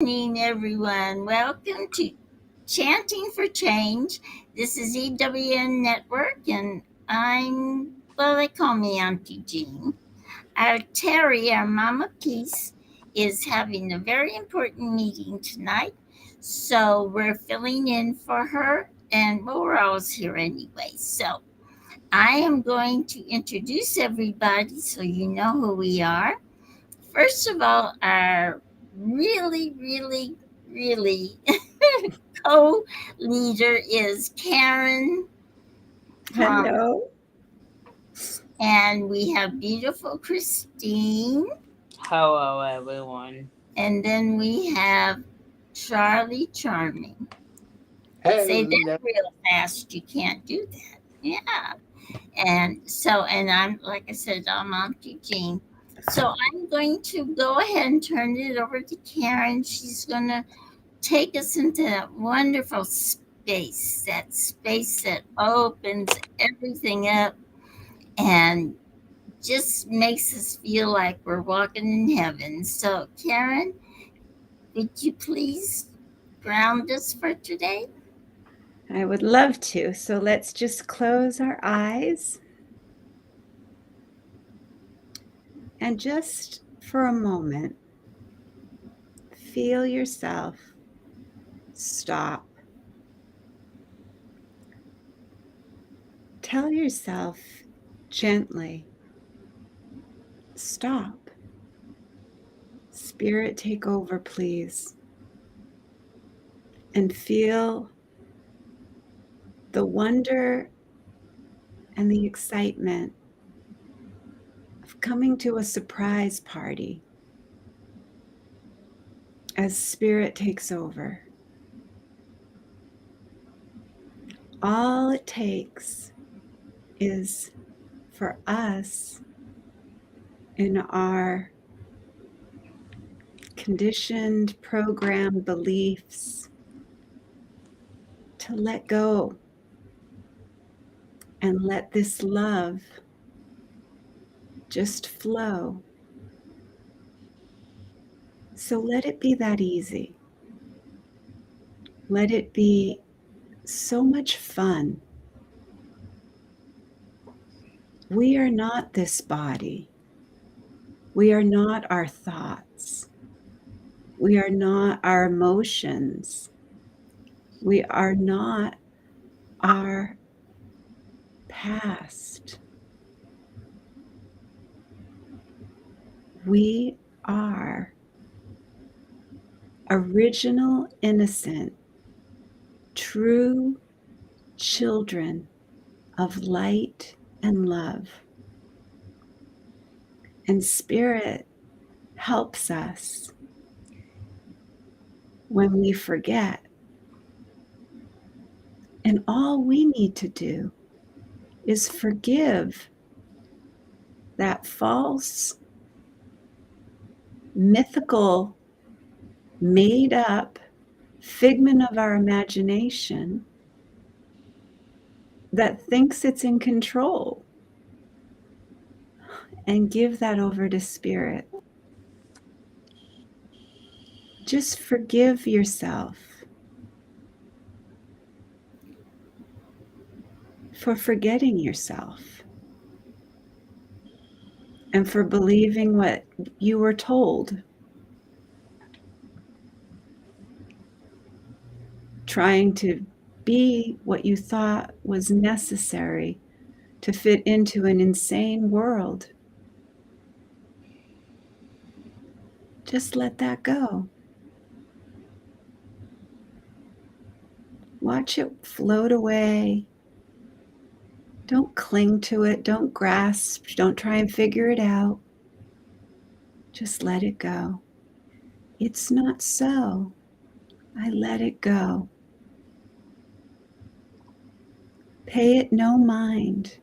Evening, everyone. Welcome to Chanting for Change. This is EWN Network, and they call me Auntie Jean. Our Teri, our Mama Peace, is having a very important meeting tonight. So we're filling in for her, and we're always here anyway. So I am going to introduce everybody so you know who we are. First of all, our really co leader is Karen Thomas. Hello. And we have beautiful Christine. Hello, everyone. And then we have Charlie Charming. Say that Hello. real fast. You can't do that. Yeah. And I'm, like I said, I'm Auntie Jean. So I'm going to go ahead and turn it over to Karen. She's going to take us into that wonderful space that opens everything up and just makes us feel like we're walking in heaven. So, Karen, would you please ground us for today? I would love to. So let's just close our eyes. And just for a moment, feel yourself stop. Tell yourself gently, stop. Spirit, take over, please. And feel the wonder and the excitement of coming to a surprise party as Spirit takes over. All it takes is for us in our conditioned, programmed beliefs to let go and let this love just flow. So let it be that easy. Let it be so much fun. We are not this body. We are not our thoughts. We are not our emotions. We are not our past. We are original, innocent, true children of light and love. And Spirit helps us when we forget. And all we need to do is forgive that false, mythical, made up figment of our imagination that thinks it's in control, and give that over to Spirit. Just forgive yourself for forgetting yourself and for believing what you were told, trying to be what you thought was necessary to fit into an insane world. Just let that go. Watch it float away. Don't cling to it. Don't grasp. Don't try and figure it out. Just let it go. It's not so. I let it go. Pay it no mind.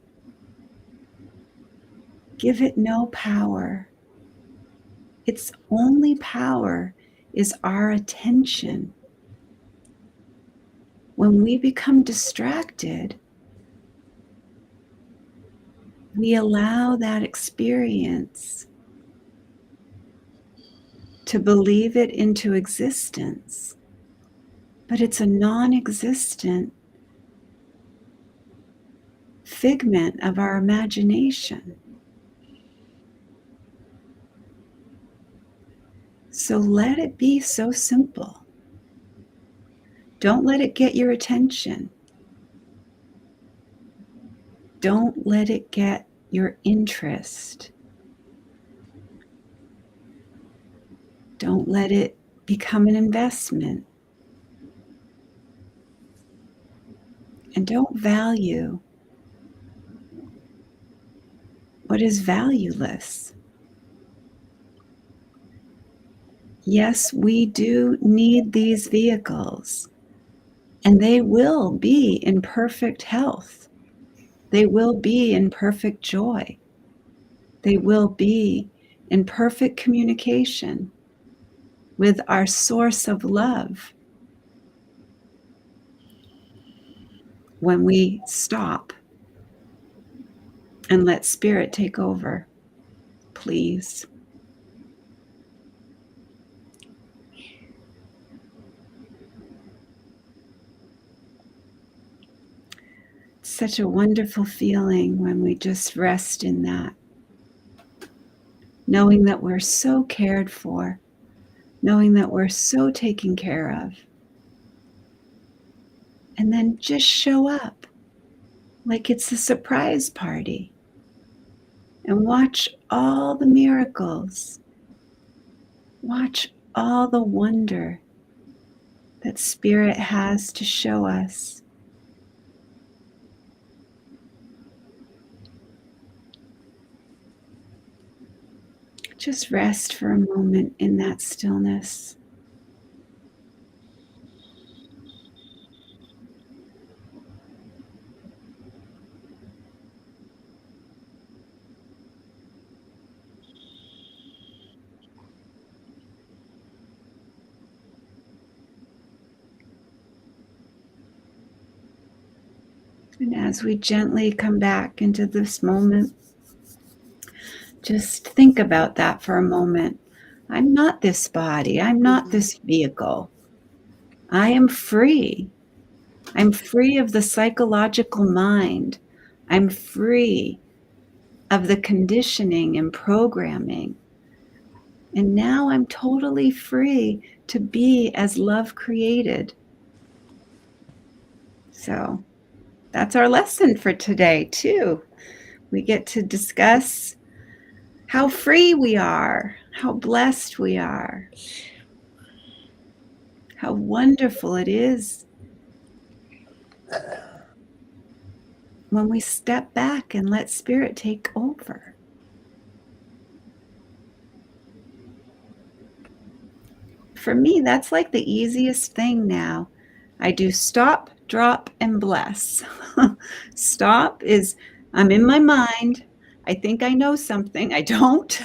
Give it no power. Its only power is our attention. When we become distracted, we allow that experience to believe it into existence. But it's a non-existent figment of our imagination. So let it be so simple. Don't let it get your attention. Don't let it get your interest. Don't let it become an investment. And don't value what is valueless. Yes, we do need these vehicles, and they will be in perfect health. They will be in perfect joy. They will be in perfect communication with our source of love when we stop and let spirit take over, please. It's such a wonderful feeling when we just rest in that, knowing that we're so cared for, knowing that we're so taken care of. And then just show up like it's a surprise party and watch all the miracles. Watch all the wonder that Spirit has to show us. Just rest for a moment in that stillness. And as we gently come back into this moment, just think about that for a moment. I'm not this body. I'm not this vehicle. I am free. I'm free of the psychological mind. I'm free of the conditioning and programming. And now I'm totally free to be as love created. So that's our lesson for today, too. We get to discuss how free we are, how blessed we are, how wonderful it is when we step back and let Spirit take over. For me, that's like the easiest thing now. I do stop, drop, and bless. Stop is I'm in my mind. I think I know something. I don't.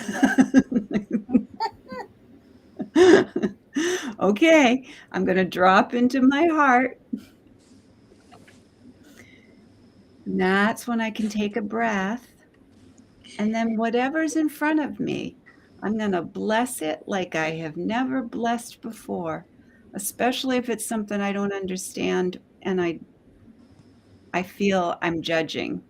Okay, I'm going to drop into my heart. And that's when I can take a breath. And then whatever's in front of me, I'm going to bless it like I have never blessed before, especially if it's something I don't understand and I feel I'm judging.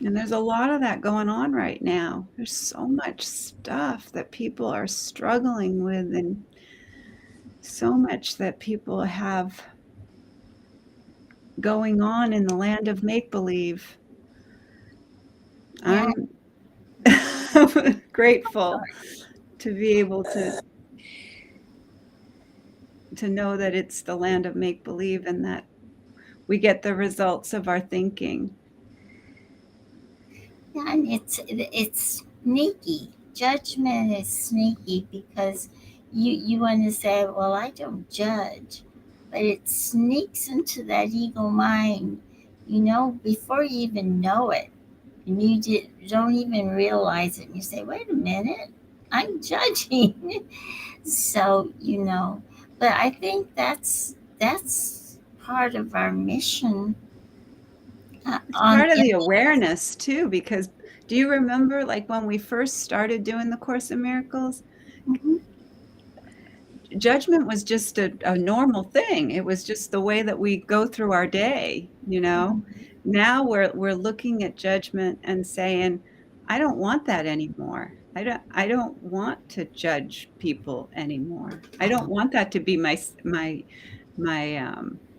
And there's a lot of that going on right now. There's so much stuff that people are struggling with, and so much that people have going on in the land of make-believe. Yeah. I'm grateful to be able to know that it's the land of make-believe and that we get the results of our thinking. Yeah, and it's sneaky. Judgment is sneaky because you want to say, well, I don't judge, but it sneaks into that ego mind, before you even know it, and don't even realize it. And you say, wait a minute, I'm judging. So but I think that's part of our mission. It's part of the awareness too, because Do you remember, like, when we first started doing the Course in Miracles? Mhm. Judgment was just a normal thing. It was just the way that we go through our day, you know? Now we're looking at judgment and saying, I don't want that anymore. I don't want to judge people anymore. I don't want that to be my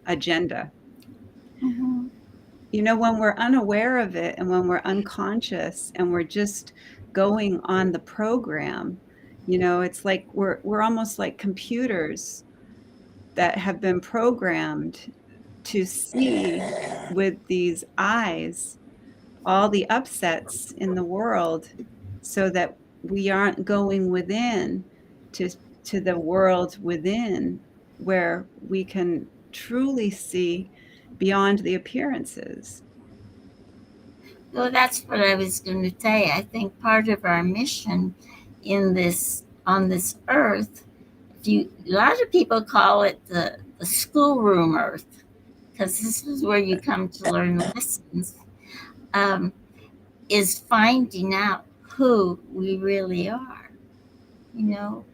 agenda. Mhm. You know, when we're unaware of it and when we're unconscious and we're just going on the program, you know, it's like we're almost like computers that have been programmed to see with these eyes all the upsets in the world so that we aren't going within to to the world within where we can truly see beyond the appearances. Well, that's what I was going to say. I think part of our mission in this on this earth, a lot of people call it the schoolroom earth, because this is where you come to learn lessons. Um, is finding out who we really are. You know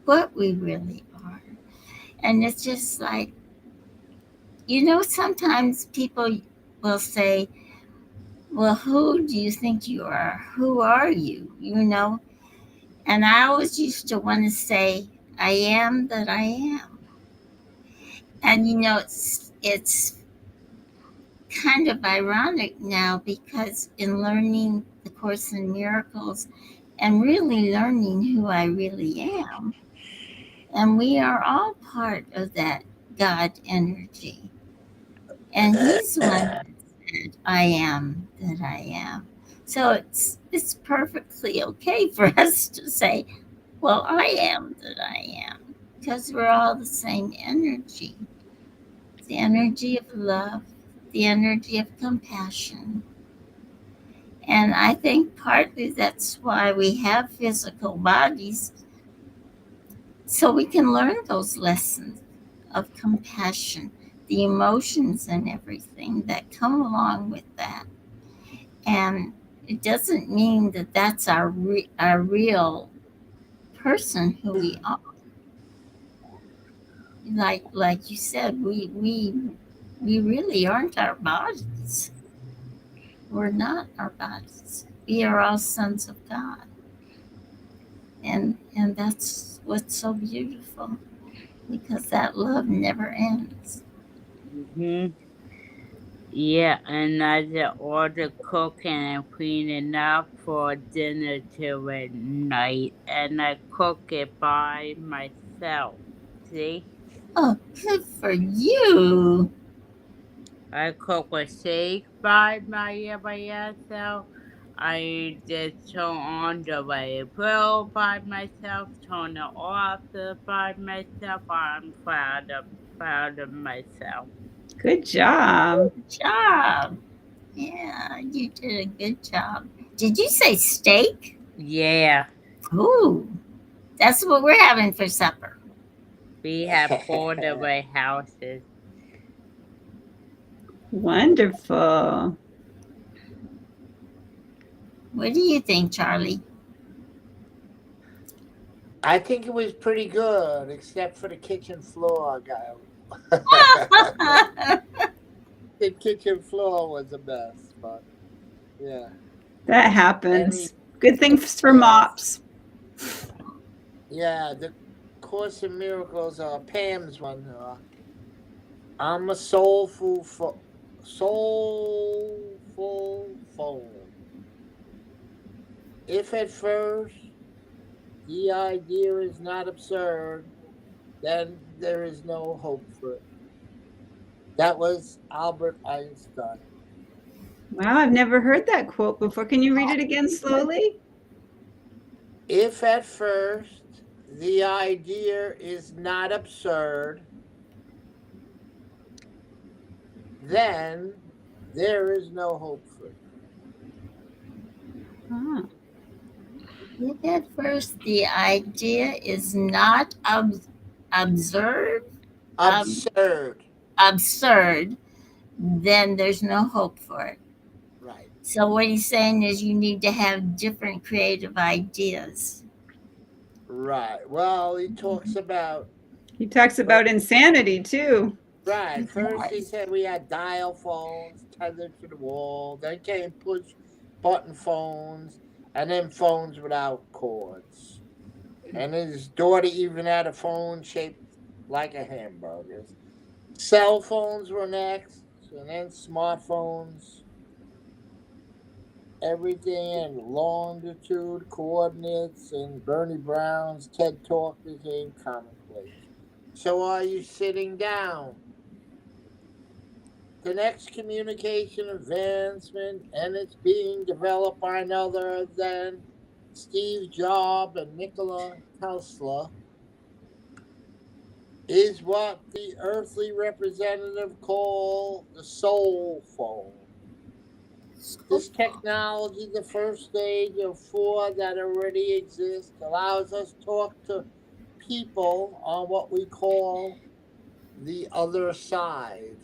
what we really are, and it's just like, sometimes people will say, well, who do you think you are? Who are you? And I always used to want to say, I am that I am. And it's kind of ironic now, because in learning the Course in Miracles and really learning who I really am, and we are all part of that God energy. And He's the one that said, I am that I am. So it's perfectly okay for us to say, well, I am that I am, because we're all the same energy, the energy of love, the energy of compassion. And I think partly that's why we have physical bodies, so we can learn those lessons of compassion, the emotions and everything that come along with that. And it doesn't mean that that's our real person who we are. Like you said, we really aren't our bodies. We're not our bodies. We are all sons of God, and that's what's so beautiful, because that love never ends. Mm-hmm. Yeah, and I did all the cooking and cleaning up for dinner till at night, and I cook it by myself. See? Oh, good for you! I cook with steak by myself. I just turn on the way grill by myself, turn it off by myself. I'm proud of myself. Good job. Good job. Yeah, you did a good job. Did you say steak? Yeah, Ooh, that's what we're having for supper. we have 4 houses. Wonderful. What do you think, Charlie? I think it was pretty good, except for the kitchen floor. The kitchen floor was a mess, but yeah. That Any happens. Good things for yeah, mops. yeah. The Course in Miracles, Pam's one. I'm a soulful fool. If at first the idea is not absurd, then there is no hope for it. That was Albert Einstein. Wow, I've never heard that quote before. Can you read it again slowly? If at first the idea is not absurd, then there is no hope for it. Ah, If at first the idea is not observed, um, Absurd. absurd, then there's no hope for it. Right. So what he's saying is you need to have different creative ideas. Right. Well, he talks about He talks about insanity too. right. First, he Yes. said we had dial phones tethered to the wall. Then came push button phones, and then phones without cords. And his daughter even had a phone shaped like a hamburger. Cell phones were next, and then smartphones. Everything in longitude, coordinates, and Bernie Brown's TED Talk became commonplace. So are you sitting down? The next communication advancement, and it's being developed by none other than Steve Jobs and Nikola Tesla, is what the earthly representative call the soul phone. This technology, the first stage of four that already exist, allows us to talk to people on what we call the other side.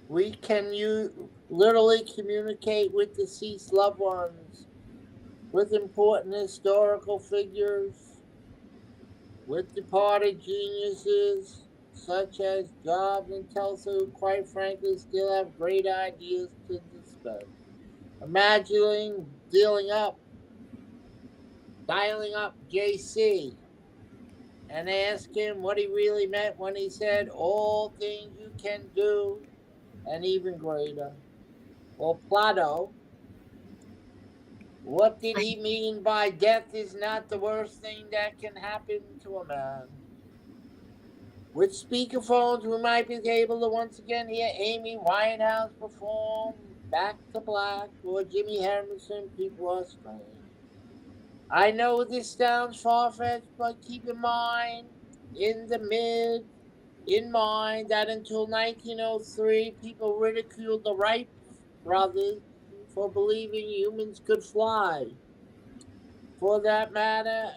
We can literally communicate with deceased loved ones, with important historical figures, with departed geniuses such as Jobs and Tesla, who quite frankly still have great ideas to discuss. Imagining dialing up JC and ask him what he really meant when he said all things you can do and even greater. Or Plato, what did he mean by death is not the worst thing that can happen to a man? With speakerphones, we might be able to once again hear Amy Winehouse perform Back to Black or Jimi Henderson, People Are Strange. I know this sounds far-fetched, but keep in mind that until 1903, people ridiculed the Wright brothers for believing humans could fly. For that matter,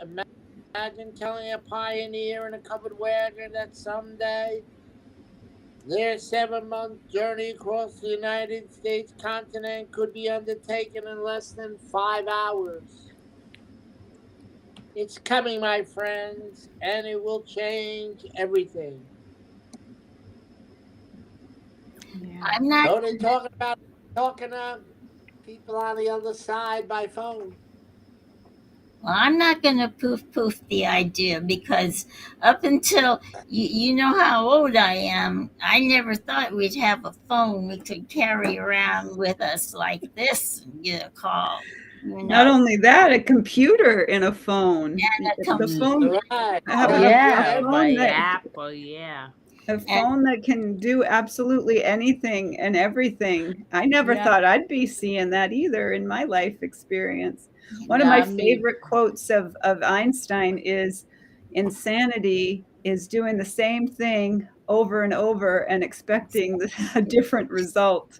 imagine telling a pioneer in a covered wagon that someday their 7-month journey across the United States continent could be undertaken in less than 5 hours. It's coming, my friends, and it will change everything. Yeah. I'm not. So they talking to people on the other side by phone. Well, I'm not going to poof the idea because up until you know how old I am, I never thought we'd have a phone we could carry around with us like this and get a call. You Not know, only that, a computer in a phone. and a The computer. phone. Right. How Oh, about yeah. Yeah, phone by that Apple, yeah. a And phone that can do absolutely anything and everything? I never Yeah. thought I'd be seeing that either in my life experience. One of my Yeah, me. favorite quotes of Einstein is insanity is doing the same thing over and over and expecting a different result.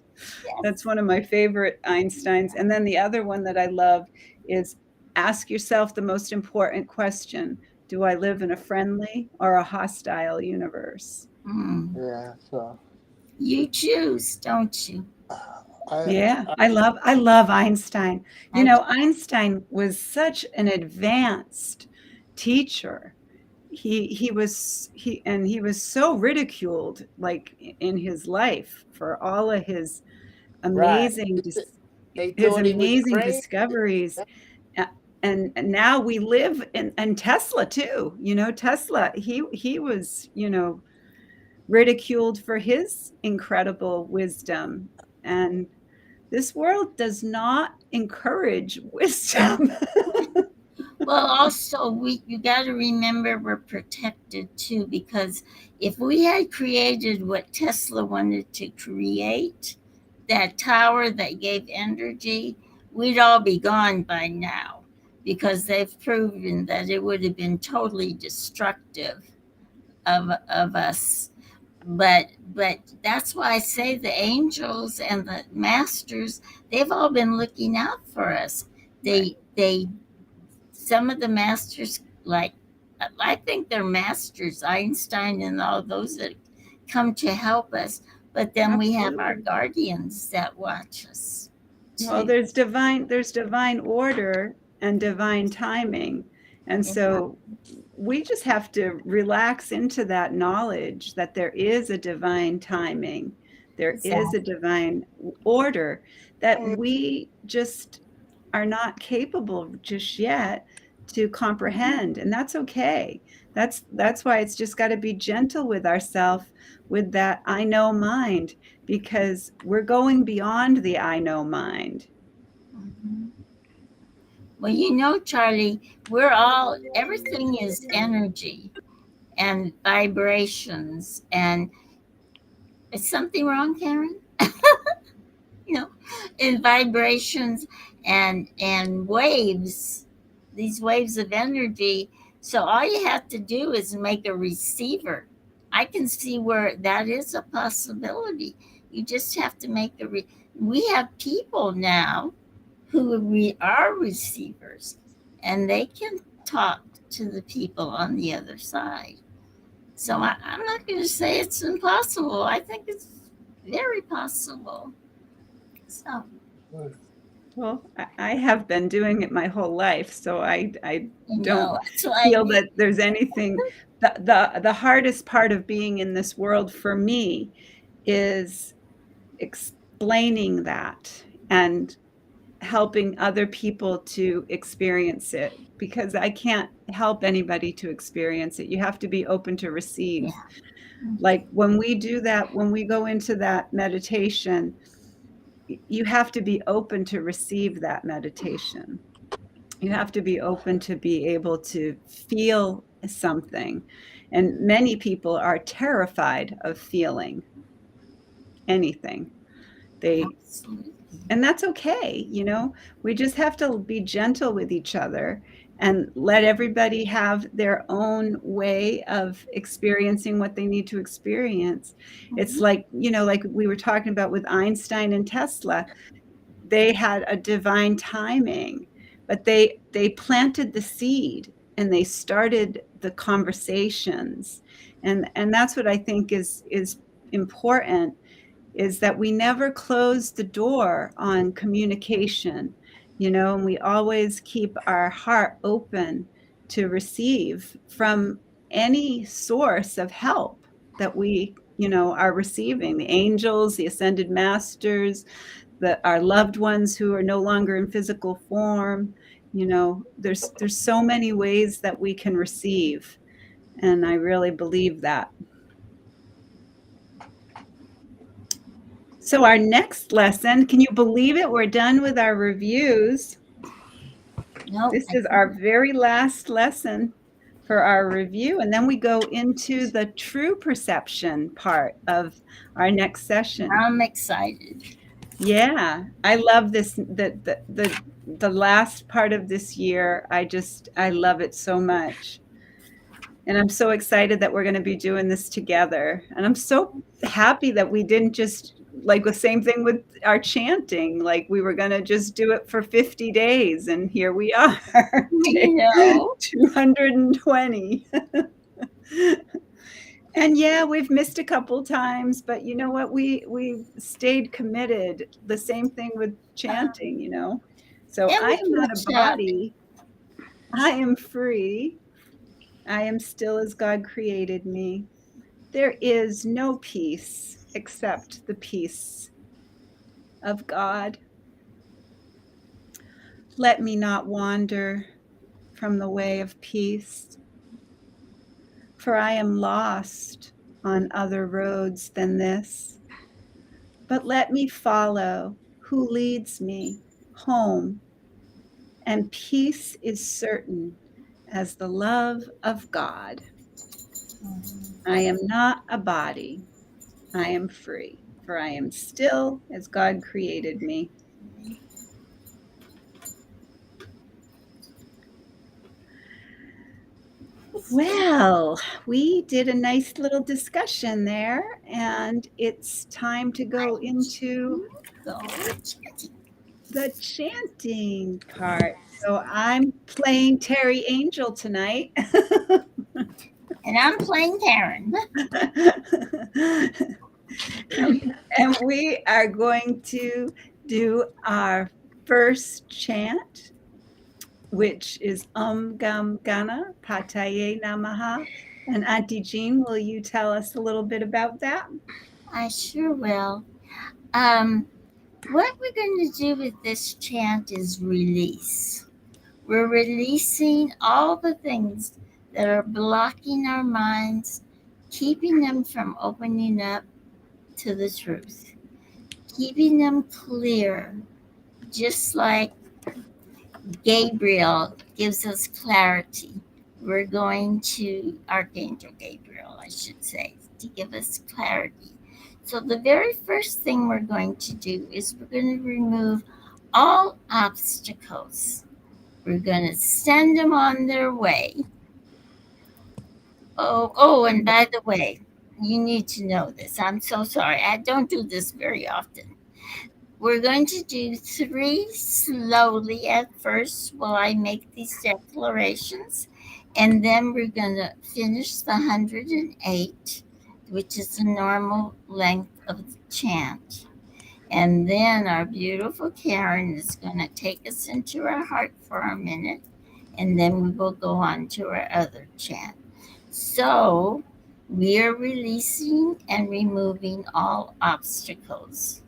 That's yes. one of my favorite Einsteins. And then the other one that I love is ask yourself the most important question. Do I live in a friendly or a hostile universe? Mm. Yeah. So You choose, don't you? I, Yeah, I I love Einstein. You I, know, Einstein was such an advanced teacher. He was so ridiculed like in his life for all of right. amazing They his thought he was amazing crazy. discoveries. And now we live in and Tesla too. You know, Tesla, he was, ridiculed for his incredible wisdom. And this world does not encourage wisdom. well, also you got to remember we're protected too because if we had created what Tesla wanted to create, that tower that gave energy, we'd all be gone by now because they've proven that it would have been totally destructive of us. But that's why I say the angels and the masters, they've all been looking out for us. Right. They some of the masters, like I think they're masters, Einstein and all those that come to help us, but then we have our Absolutely. guardians that watch us Well, too. there's divine order and divine timing. And Yeah, so we just have to relax into that knowledge that there is a divine timing. There is a exactly. divine order that we just are not capable just yet to comprehend, and that's okay. That's why it's just got to be gentle with ourselves, with that I know mind, because we're going beyond the I know mind. Mhm. Well, you know, Charlie, we're all, everything is energy and vibrations. And is something wrong, Karen? You know, in vibrations and waves, these waves of energy. So all you have to do is make a receiver. I can see where that is a possibility. You just have to make we have people now who we are receivers, and they can talk to the people on the other side. So I'm not going to say it's impossible. I think it's very possible. So Well, I have been doing it my whole life, so I you don't know, that's what I feel mean. that there's anything. The hardest part of being in this world for me is explaining that and helping other people to experience it, because I can't help anybody to experience it. You have to be open to receive. Yeah. Like when we do that, when we go into that meditation, you have to be open to receive that meditation. You have to be open to be able to feel something. And many people are terrified of feeling anything. They Absolutely. And that's okay, you know? We just have to be gentle with each other and let everybody have their own way of experiencing what they need to experience. It's Mhm. like, like we were talking about with Einstein and Tesla, they had a divine timing, but they planted the seed and they started the conversations. And that's what I think is important, is that we never close the door on communication, and we always keep our heart open to receive from any source of help that we, are receiving, the angels, the ascended masters, our loved ones who are no longer in physical form. There's so many ways that we can receive, and I really believe that. So our next lesson, can you believe it? We're done with our reviews. No, This is our very last lesson for our review, and then we go into the true perception part of our next session. I'm excited. Yeah, I love this. The last part of this year, I love it so much. And I'm so excited that we're going to be doing this together. And I'm so happy that we didn't just, like the same thing with our chanting, like we were going to just do it for 50 days. And here we are, day You know, 220. And yeah, we've missed a couple times, but you know what? We stayed committed. The same thing with chanting. So and I we am not a catch up. body. I am free. I am still as God created me. There is no peace except the peace of God. Let me not wander from the way of peace, for I am lost on other roads than this. But let me follow who leads me home, and peace is certain as the love of God. I am not a body. I am free, for I am still as God created me. Well, we did a nice little discussion there, and it's time to go into Go. the chanting part. So I'm playing Teri Angel tonight. And I'm playing Karen. And we are going to do our first chant, which is Om Gam Ganapataye Namaha. And Auntie Jean, will you tell us a little bit about that? I sure will. What we're going to do with this chant is release. We're releasing all the things that are blocking our minds, keeping them from opening up to the truth, keeping them clear, just like Gabriel gives us clarity. We're going to Archangel Gabriel, I should say, to give us clarity. So, the very first thing we're going to do is we're going to remove all obstacles. We're going to send them on their way. And by the way, you need to know this. I'm so sorry. I don't do this very often. We're going to do 3 slowly at first while I make these declarations. And then we're going to finish the 108, which is the normal length of the chant. And then our beautiful Karen is going to take us into our heart for a minute. And then we will go on to our other chant. So we are releasing and removing all obstacles.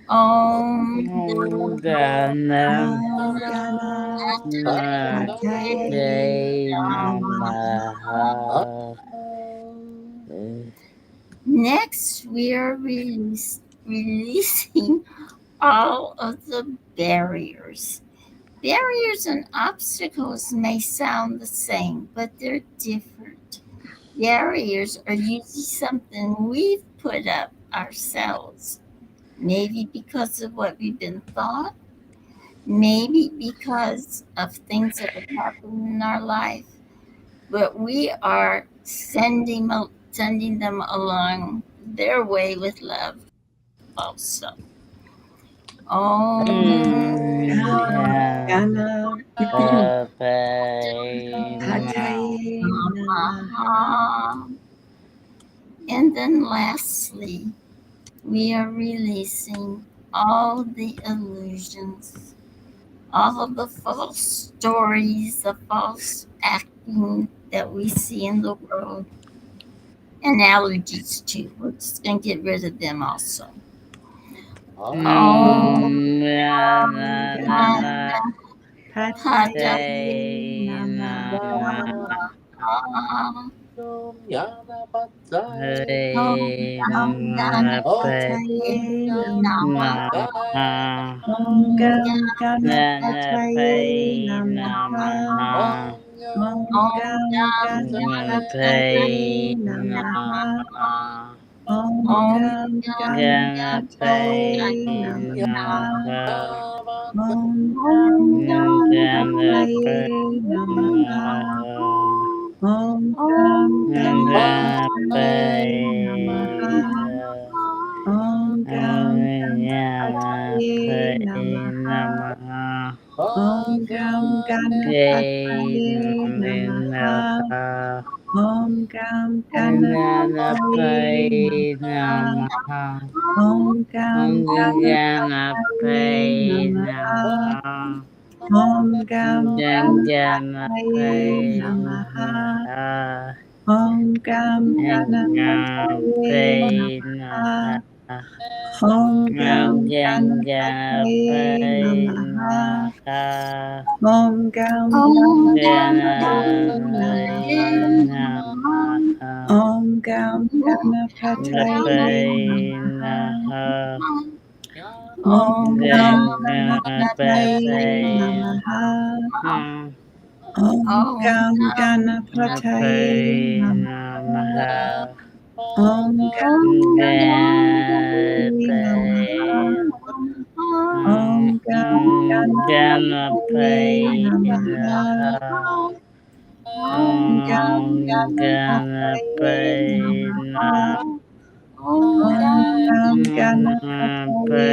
Om Om Gam Ganapataye Namaha. Next, we are releasing all of the barriers. Barriers and obstacles may sound the same, but they're different. Barriers are usually something we've put up ourselves, maybe because of what we've been taught, maybe because of things that have happened in our life, but we are sending them along their way with love also. And then lastly, we are releasing all the illusions, all of the false stories, the false acting that we see in the world, and allergies too. We're just going to get rid of them also. Om Ganapataye Namaha. Om Ganapataye Ganapataye Namaha. Namaha. Om Gam Ganapataye Ganapataye Namaha. Namaha. Om Gam Ganapataye Ganapataye Namaha. Namaha. Om Gam Ganapataye Ganapataye Namaha. Namaha. Om Gam Ganapataye Namaha. Namaha. Om Gam Ganapataye Namaha. Ganapataye Om Gam Ganapataye Namaha. Namaha. Om Gam Ganapataye Namaha. Namaha. Om Gam Ganapataye Ganapataye Namaha. Namaha. Om Gam Ganapataye Ganapataye Namaha. Namaha. Om Gam Ganapataye Ganapataye Namaha. Namaha. Om Gam Ganapataye Ganapataye Namaha. Namaha. Om Gam Ganapataye Ganapataye Namaha. Namaha. Om Gam Ganapataye Ganapataye Namaha. Namaha. Om Gam Ganapataye Ganapataye Namaha. Namaha. Om Gam Ganapataye Ganapataye Namaha. Namaha. Om Gam Ganapataye Ganapataye Namaha. Namaha. Om Gam Ganapataye Namaha. Ganapataye Om Gam Ganapataye Namaha. Namaha. Om Gam Ganapataye Ganapataye Namaha. Namaha. Om Gam Ganapataye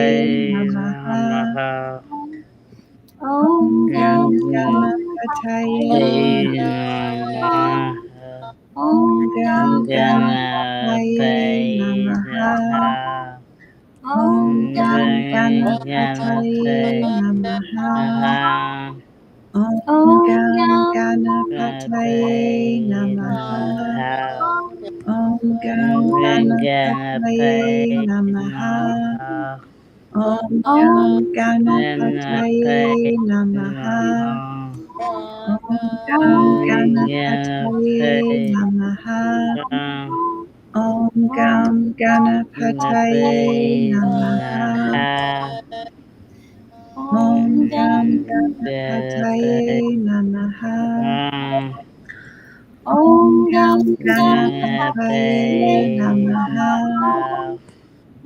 Ganapataye Namaha. Namaha. Om Gam Ganapataye Ganapataye Namaha. Namaha. Om Gam Ganapataye Ganapataye Namaha. Namaha. Om Gam Ganapataye Namaha. Ganapataye Om Gam Ganapataye Namaha. Namaha. Om Gam Ganapataye Ganapataye Namaha. Namaha. Om Gam Ganapataye Ganapataye Namaha. Namaha. Om Gam Ganapataye Namaha. Om Gam Ganapataye Namaha. Om Gam Ganapataye Namaha.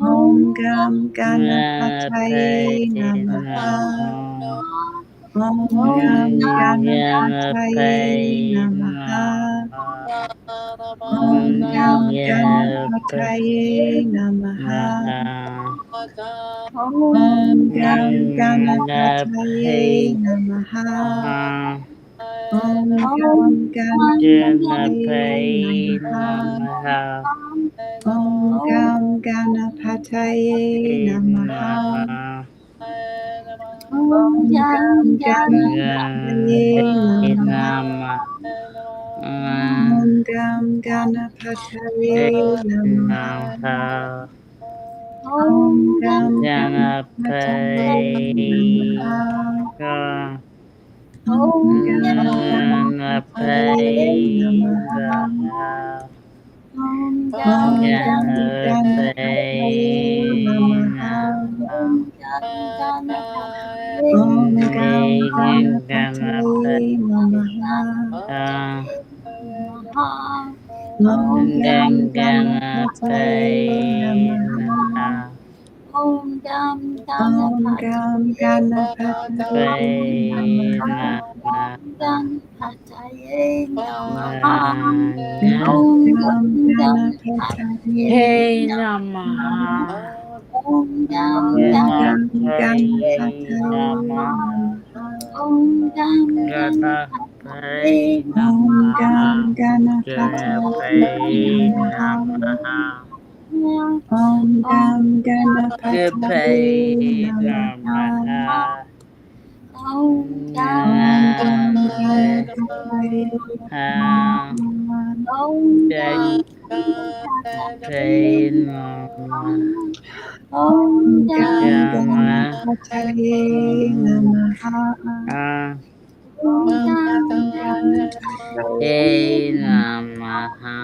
Om Gam Ganapataye Namaha. Om Gam Ganapataye Namaha. Om Gam Ganapataye Namaha. Om Gam Ganapataye Namaha. Om Gam Ganapataye Namaha. Om Gam Ganapataye Namaha. Namaha. Om Gam Ganapataye Namaha. Om Gam Ganapataye Namaha. Om Gam Ganapataye Namaha. Om Gam Ganapataye Namaha. Om Gam Ganapataye Namaha. Om Gam Ganapataye Namaha. Om Gam Ganapataye Namaha. Om Gam Ganapataye Namaha. Om Gam Ganapataye Namaha. Om Gam Ganapataye Hey Namaha. Namaha. Om Gam Ganapataye Ganapataye Namaha. Namaha. Ganapataye Om Gam Namaha. Ganapataye Ganapataye Namaha. Namaha. Om Gam Ganapataye Ganapataye Namaha. Namaha. Om Gam Ganapataye Ganapataye Namaha. Namaha. Ganapataye Namaha. Om Gam Ganapataye Namaha. Ganapataye Om Gam Ganapataye Namaha.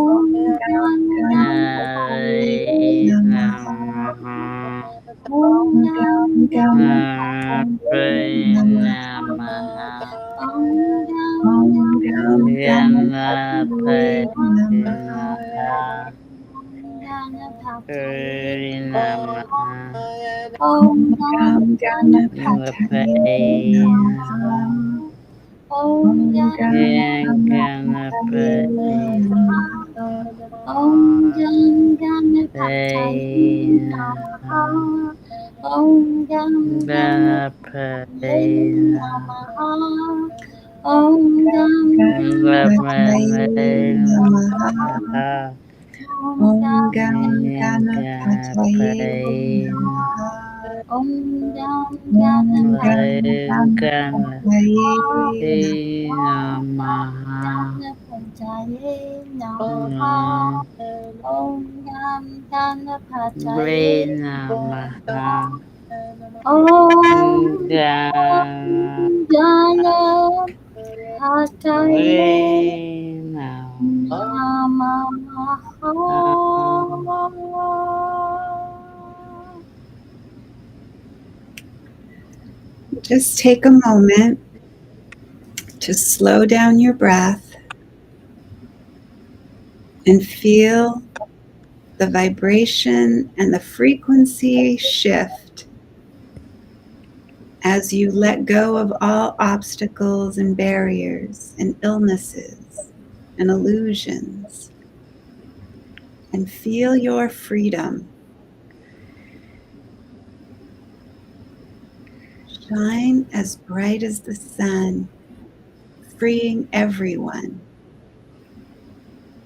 Om Gam Ganapataye Namaha. Namaha. Om Gam Ganapataye Namaha. Namaha. Om Gam Ganapataye Ganapataye Namaha. Namaha. Namaha. Om Gam Ganapataye Ganapataye Namaha. Om Gam Ganapataye Ganapataye Namaha. Namaha. Namaha. Ganapataye Namaha. Ganapataye Namaha. Namaha. Om Gam Ganapataye Ganapataye Namaha. Om Gam Ganapataye Namaha. Namaha. Just take a moment to slow down your breath and feel the vibration and the frequency shift as you let go of all obstacles and barriers and illnesses and illusions, and feel your freedom. Shine as bright as the sun, freeing everyone.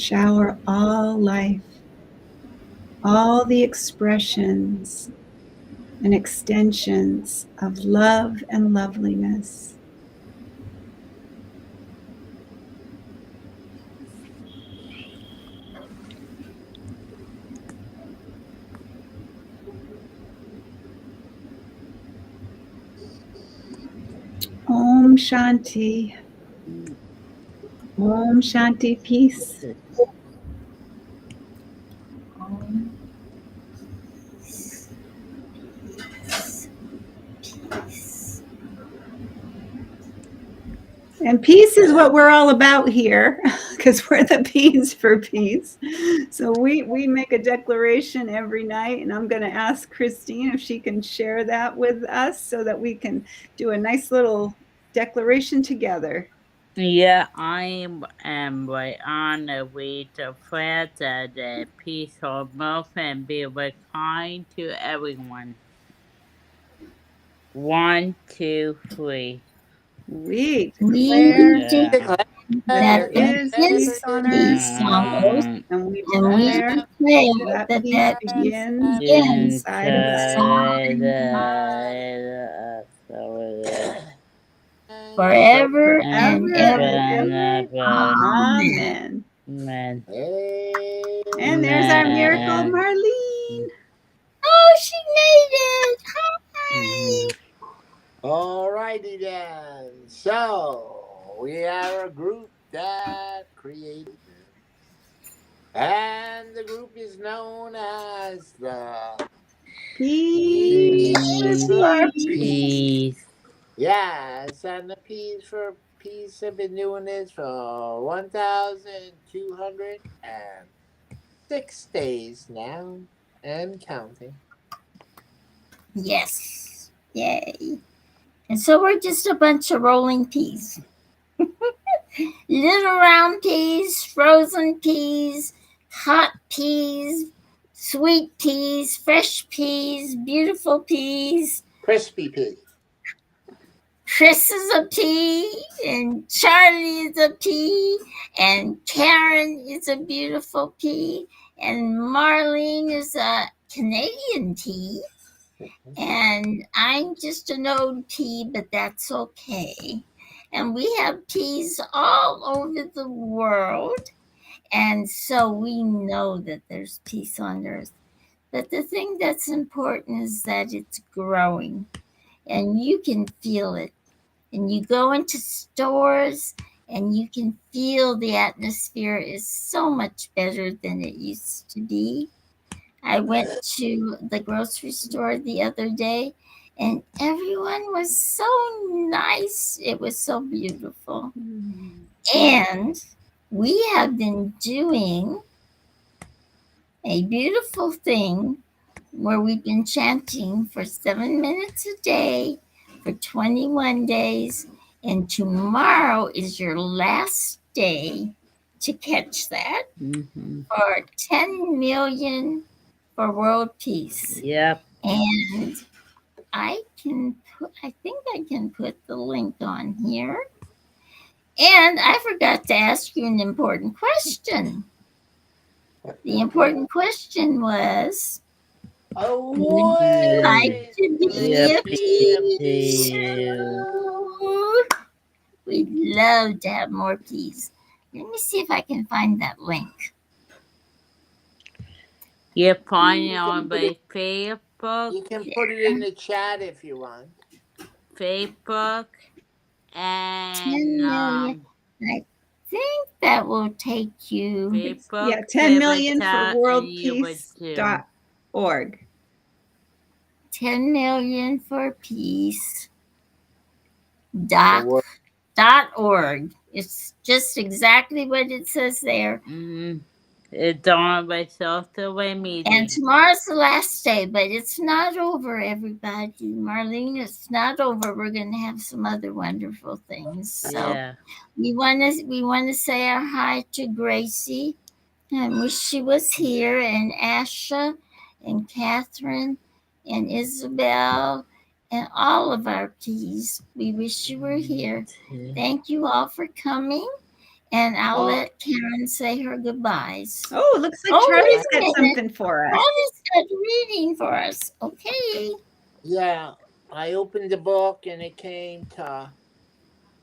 Shower all life, all the expressions and extensions of love and loveliness. Om Shanti. Om Shanti, peace. And peace is what we're all about here, because we're the P's for peace. So we make a declaration every night, and I'm going to ask Christine if she can share that with us so that we can do a nice little declaration together. Yeah, I am right on the way to spread the peaceful love and be very kind to everyone. 1, 2, 3. We We declare declare Declare that that there that there is there is peace is on earth, peace on earth, and we and we declare declare that that peace that peace begins begins inside of us. inside So forever and forever ever. and ever, Amen. amen. Amen. And there's our miracle, Amen. Marlene. Oh, she made it! Hi! Alrighty then. So we have a group that created this. And the group is known as the Peace for Peace Peace, for peace. peace. peace. Yes, and the P's for Peace have been doing this for 1,206 days now and counting. Yes. Yay. And so we're just a bunch of rolling peas. Little round peas, frozen peas, hot peas, sweet peas, fresh peas, beautiful peas. Crispy P. Chris is a pea, and Charlie is a pea, and Karen is a beautiful pea, and Marlene is a Canadian pea, and I'm just an old pea, but that's okay. And we have peas all over the world, and so we know that there's peace on earth. But the thing that's important is that it's growing, and you can feel it. And you go into stores and you can feel the atmosphere is so much better than it used to be. I went to the grocery store the other day and everyone was so nice. It was so beautiful. And we have been doing a beautiful thing where we've been chanting for 7 minutes a day for 21 days. And tomorrow is your last day to catch that Mm-hmm. for 10 million for world peace. Yep. And I think I can put the link on here. And I forgot to ask you an important question. The important question was, would you like Away! to be Yep. a peace? Peace. We'd love to have more peace. Let me see if I can find that link. You find it You on can put it, my Facebook, you can put it in the chat if you want. Facebook, and 10 million. I think that will take you Facebook, Yeah, 10 million for Twitter, and YouTube. worldpeace.org. 10 million for peace. The word. .org. It's just exactly what it says there. Mm-hmm. It's on my social media. And tomorrow's the last day, but it's not over, everybody. Marlene, it's not over. We're going to have some other wonderful things. So Yeah. we want to say our hi to Gracie. I wish she was here, and Asha, and Catherine, and Isabel, and all of our peas. We wish you were here. Thank you all for coming. And I'll Oh, let Karen say her goodbyes. Oh, it looks like Oh, wait Charlie's a got minute. something for us. Charlie's got reading for us. Okay. yeah. I opened the book and it came to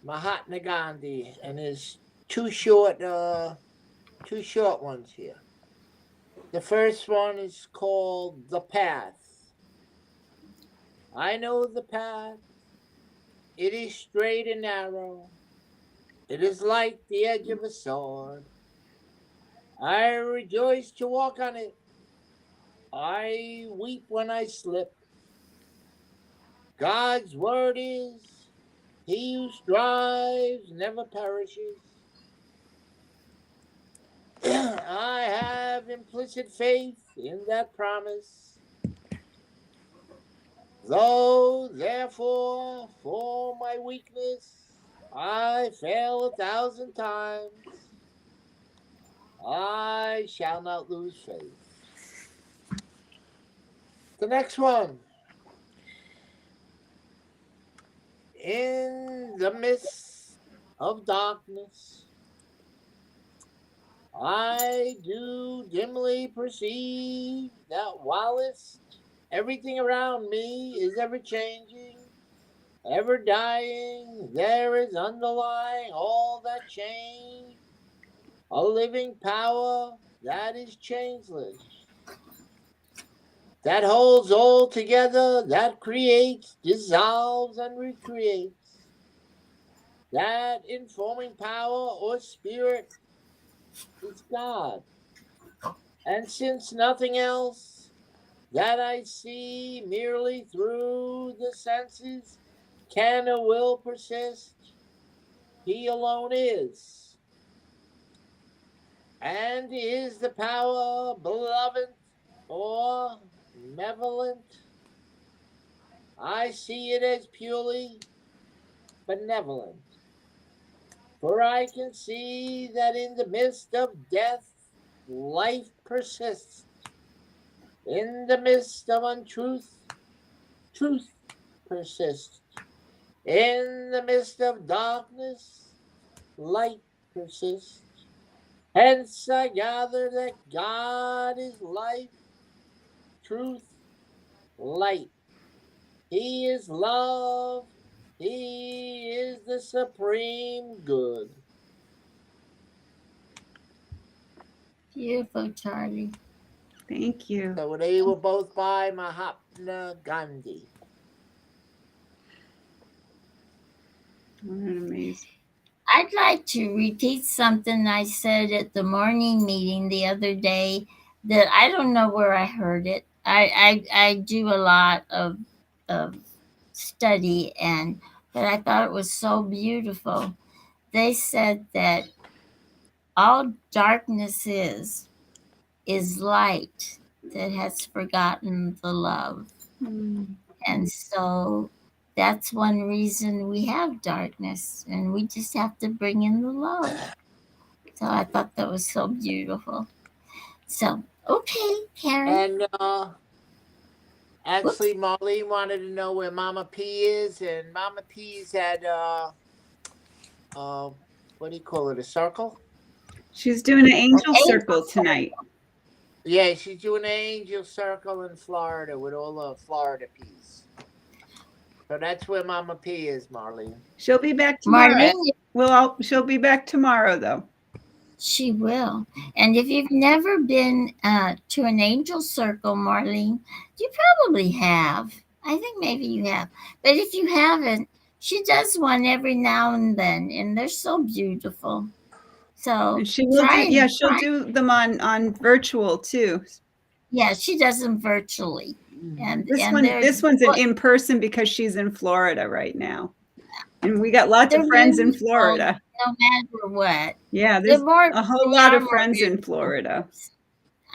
Mahatma Gandhi, and there's two short ones here. The first one is called The Path. I know the path. It is straight and narrow. It is like the edge of a sword. I rejoice to walk on it. I weep when I slip. God's word is, he who strives never perishes. I have implicit faith in that promise. Though, therefore, for my weakness, I fail 1,000 times, I shall not lose faith. The next one. In the midst of darkness, I do dimly perceive that whilst everything around me is ever changing, ever dying, there is underlying all that change a living power that is changeless, that holds all together, that creates, dissolves, and recreates, that informing power or spirit is God. And since nothing else that I see merely through the senses can or will persist, he alone is. And is the power beloved or malevolent? I see it as purely benevolent. For I can see that in the midst of death, life persists. In the midst of untruth, truth persists. In the midst of darkness, light persists. Hence I gather that God is life, truth, light. He is love. He is the supreme good. Beautiful, Charlie. Thank you. So they were both by Mahatma Gandhi. Amazing. I'd like to repeat something I said at the morning meeting the other day that I don't know where I heard it. I do a lot of study, and but I thought it was so beautiful. They said that all darkness is light that has forgotten the love. Mm. And so that's one reason we have darkness, and we just have to bring in the love. So I thought that was so beautiful. So, okay, Karen. And Whoops. actually, Marlene wanted to know where Mama P is, and Mama P's at what do you call it? A circle? She's doing an angel Angel circle tonight. Yeah, she's doing an angel circle in Florida with all the Florida P's. So that's where Mama P is, Marlene. She'll be back tomorrow. Marlene, She'll be back tomorrow, though. she will. And if you've never been to an angel circle, Marlene, you probably have. I think maybe you have. But if you haven't, she does one every now and then, and they're so beautiful. So And she will try do. Yeah, and she'll do them on virtual too. yeah, she does them virtually. And This one's an in person because she's in Florida right now, and we got lots of friends in Florida. No matter what. Yeah, there's a whole lot of friends in Florida.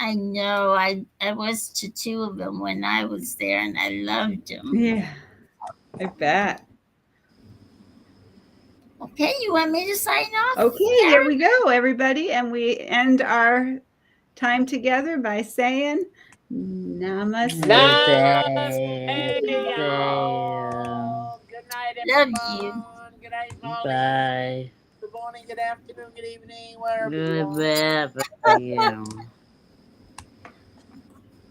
I know. I was to two of them when I was there, and I loved them. Yeah, I bet. Okay, you want me to sign off? Okay, here we go, everybody, and we end our time together by saying Namaste. Namaste, y'all. Good night, everyone. Love you. Good night, Marlene. Bye. Good morning. morning, good afternoon, good evening, wherever you Good are. bad for you.